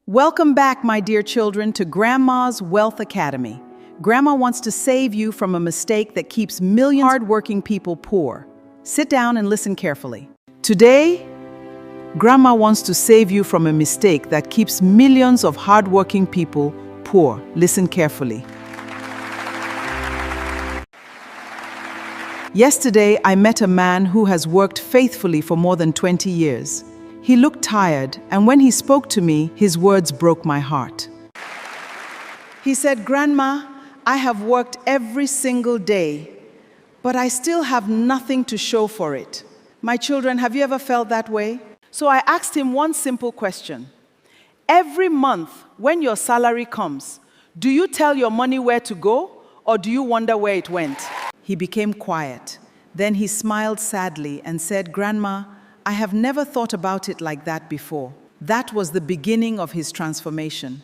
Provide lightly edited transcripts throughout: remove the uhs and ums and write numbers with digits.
Welcome back, my dear children, to Grandma's Wealth Academy. Grandma wants to save you from a mistake that keeps millions of hardworking people poor. Sit down and listen carefully. Today, Grandma wants to save you from a mistake that keeps millions of hardworking people poor. Listen carefully. Yesterday, I met a man who has worked faithfully for more than 20 years. He looked tired, and when he spoke to me, his words broke my heart. He said, "Grandma, I have worked every single day, but I still have nothing to show for it." My children, have you ever felt that way? So I asked him one simple question. Every month, when your salary comes, do you tell your money where to go, or do you wonder where it went? He became quiet. Then he smiled sadly and said, "Grandma, I have never thought about it like that before." That was the beginning of his transformation.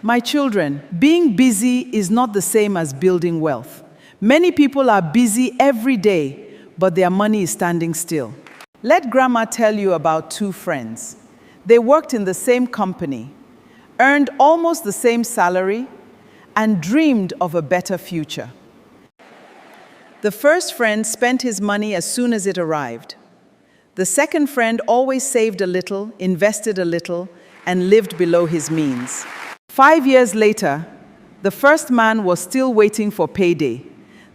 My children, being busy is not the same as building wealth. Many people are busy every day, but their money is standing still. Let Grandma tell you about two friends. They worked in the same company, earned almost the same salary, and dreamed of a better future. The first friend spent his money as soon as it arrived. The second friend always saved a little, invested a little, and lived below his means. 5 years later, the first man was still waiting for payday.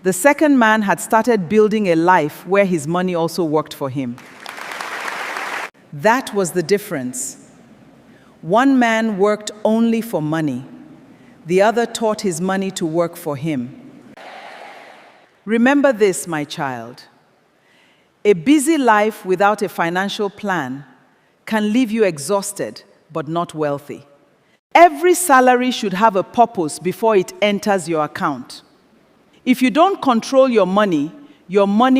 The second man had started building a life where his money also worked for him. That was the difference. One man worked only for money. The other taught his money to work for him. Remember this, my child. A busy life without a financial plan can leave you exhausted but not wealthy. Every salary should have a purpose before it enters your account. If you don't control your money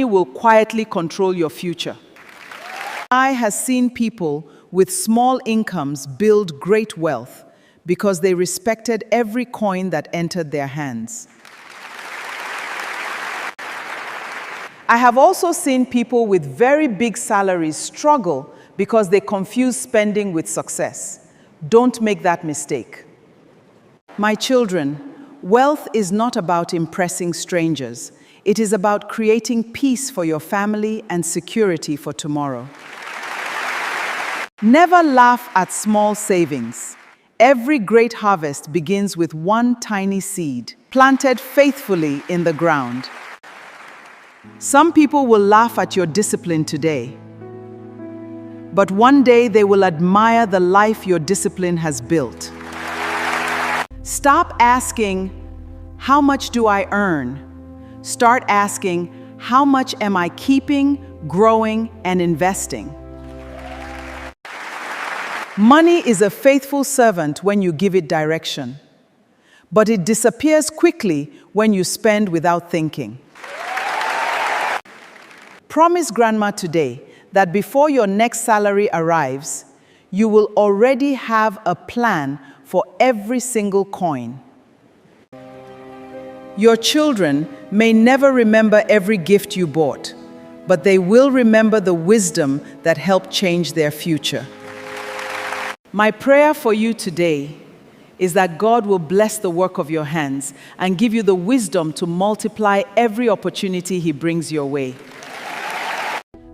will quietly control your future. I have seen people with small incomes build great wealth because they respected every coin that entered their hands. I have also seen people with very big salaries struggle because they confuse spending with success. Don't make that mistake. My children, wealth is not about impressing strangers. It is about creating peace for your family and security for tomorrow. Never laugh at small savings. Every great harvest begins with one tiny seed, planted faithfully in the ground. Some people will laugh at your discipline today, but one day they will admire the life your discipline has built. Stop asking, "How much do I earn?" Start asking, "How much am I keeping, growing, and investing?" Money is a faithful servant when you give it direction, but it disappears quickly when you spend without thinking. Promise Grandma today that before your next salary arrives, you will already have a plan for every single coin. Your children may never remember every gift you bought, but they will remember the wisdom that helped change their future. My prayer for you today is that God will bless the work of your hands and give you the wisdom to multiply every opportunity He brings your way.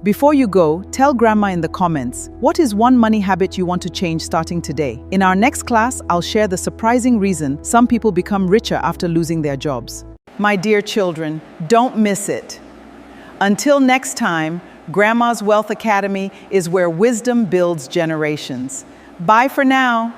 Before you go, tell Grandma in the comments, what is one money habit you want to change starting today? In our next class, I'll share the surprising reason some people become richer after losing their jobs. My dear children, don't miss it. Until next time, Grandma's Wealth Academy is where wisdom builds generations. Bye for now.